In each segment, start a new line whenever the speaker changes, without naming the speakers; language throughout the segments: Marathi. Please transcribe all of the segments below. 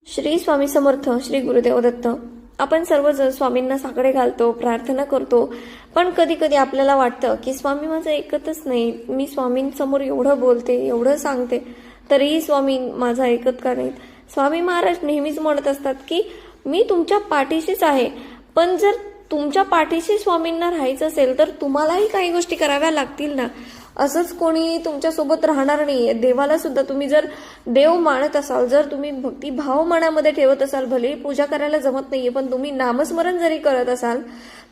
श्री स्वामी समर्थ, श्री गुरुदेव दत्त. आपण सर्वजण स्वामींना साकडे घालतो, प्रार्थना करतो, पण कधी कधी आपल्याला वाटतं की स्वामी माझं ऐकतच नाही. मी स्वामींसमोर एवढं बोलते, एवढं सांगते, तरीही स्वामी माझं ऐकत का नाहीत. स्वामी महाराज नेहमीच म्हणत असतात की मी तुमच्या पाठीशीच आहे, पण जर तुमच्या पाठीशी स्वामींना राहायचं असेल तर तुम्हालाही काही गोष्टी कराव्या लागतील ना. असंच कोणी तुमच्यासोबत राहणार नाहीये. देवाला सुद्धा तुम्ही जर देव मानत असाल, जर तुम्ही भक्तिभाव मनामध्ये ठेवत असाल, भले पूजा करायला जमत नाहीये पण तुम्ही नामस्मरण जरी करत असाल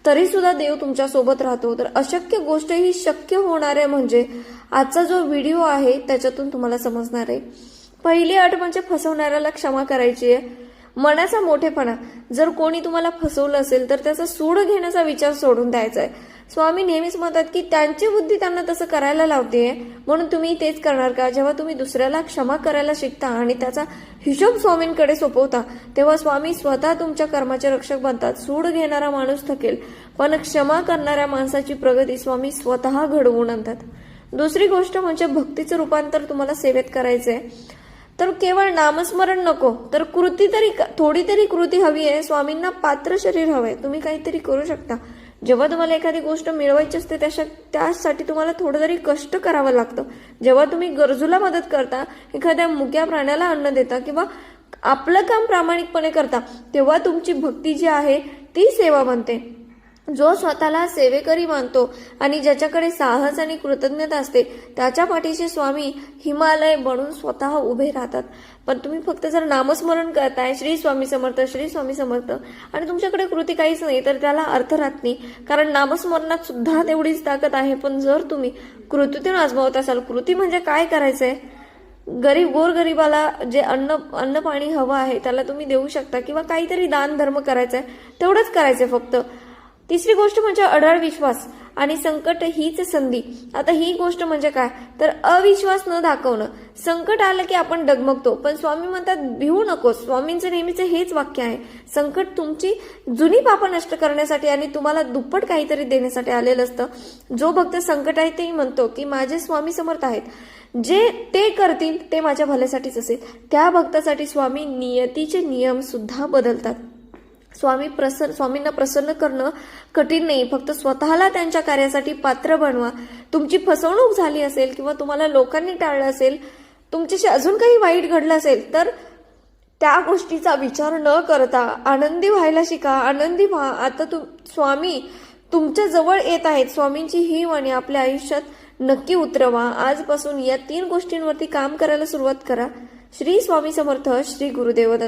तरी सुद्धा देव तुमच्या सोबत राहतो. तर अशक्य गोष्ट ही शक्य होणार आहे, म्हणजे आजचा जो व्हिडिओ आहे त्याच्यातून तुम्हाला समजणार आहे. पहिली अट म्हणजे फसवणाऱ्याला क्षमा करायची आहे. मनाचा मोठेपणा, जर कोणी तुम्हाला फसवलं असेल तर त्याचा सूड घेण्याचा विचार सोडून द्यायचा आहे. स्वामी नेहमीच म्हणतात की त्यांची बुद्धी त्यांना तसं करायला लावते, म्हणून तुम्ही तेच करणार का. जेव्हा तुम्ही दुसऱ्याला क्षमा करायला शिकता आणि त्याचा हिशोब स्वामींकडे सोपवता, तेव्हा स्वामी स्वतः तुमच्या कर्माचे रक्षक बनतात. सूड घेणारा माणूस थकेल, पण क्षमा करणाऱ्या माणसाची प्रगती स्वामी स्वतः घडवून आणतात. दुसरी गोष्ट म्हणजे भक्तीचं रूपांतर तुम्हाला सेवेत करायचंय, तर केवळ नामस्मरण नको, तर कृती तरी, थोडी तरी कृती हवी आहे. स्वामींना पात्र शरीर हवंय, तुम्ही काहीतरी करू शकता. जेव्हा तुम्हाला एखादी गोष्ट मिळवायची असते त्यासाठी तुम्हाला थोडं तरी कष्ट करावं लागतं. जेव्हा तुम्ही गरजूला मदत करता, एखाद्या मुक्या प्राण्याला अन्न देता किंवा आपलं काम प्रामाणिकपणे करता, तेव्हा तुमची भक्ती जी आहे ती सेवा बनते. जो स्वतःला सेवेकरी मानतो आणि ज्याच्याकडे साहस आणि कृतज्ञता असते, त्याच्या पाठीशी स्वामी हिमालय बनून स्वतः उभे राहतात. पण तुम्ही फक्त जर नामस्मरण करताय, श्री स्वामी समर्थ, श्री स्वामी समर्थ, आणि तुमच्याकडे कृती काहीच नाही, तर त्याला अर्थ राहत नाही. कारण नामस्मरणात सुद्धा तेवढीच ताकद आहे, पण जर तुम्ही कृतीतून आजमावत असाल, कृती म्हणजे काय करायचंय, गोरगरिबाला जे अन्न पाणी हवं आहे त्याला तुम्ही देऊ शकता, किंवा काहीतरी दान धर्म करायचंय, तेवढंच करायचंय फक्त. तिसरी गोष्ट म्हणजे अढळ विश्वास आणि संकट हीच संधी. आता ही गोष्ट म्हणजे काय, तर अविश्वास न दाखवणं. संकट आलं की आपण डगमगतो, पण स्वामी म्हणतात भिवू नको. स्वामींचं नेहमीच हेच वाक्य आहे, संकट तुमची जुनी पापं नष्ट करण्यासाठी आणि तुम्हाला दुप्पट काहीतरी देण्यासाठी आलेलं असतं. जो भक्त संकट आहे तेही म्हणतो की माझे स्वामी समर्थ आहेत, जे ते करतील ते माझ्या भल्यासाठीच असेल. त्या भक्तासाठी स्वामी नियतीचे नियम सुद्धा बदलतात. स्वामींना प्रसन्न करणं कठीण नाही, फक्त स्वतःला त्यांच्या कार्यासाठी पात्र बनवा. तुमची फसवणूक झाली असेल किंवा तुम्हाला लोकांनी टाळलं असेल, तुमच्याशी अजून काही वाईट घडलं असेल, तर त्या गोष्टीचा विचार न करता आनंदी व्हायला शिका. आनंदी व्हा. आता स्वामी तुमच्या जवळ येत आहेत. स्वामींची ही वाणी आपल्या आयुष्यात नक्की उतरवा. आजपासून या 3 गोष्टींवरती काम करायला सुरुवात करा. श्री स्वामी समर्थ, श्री गुरुदेव दत्त.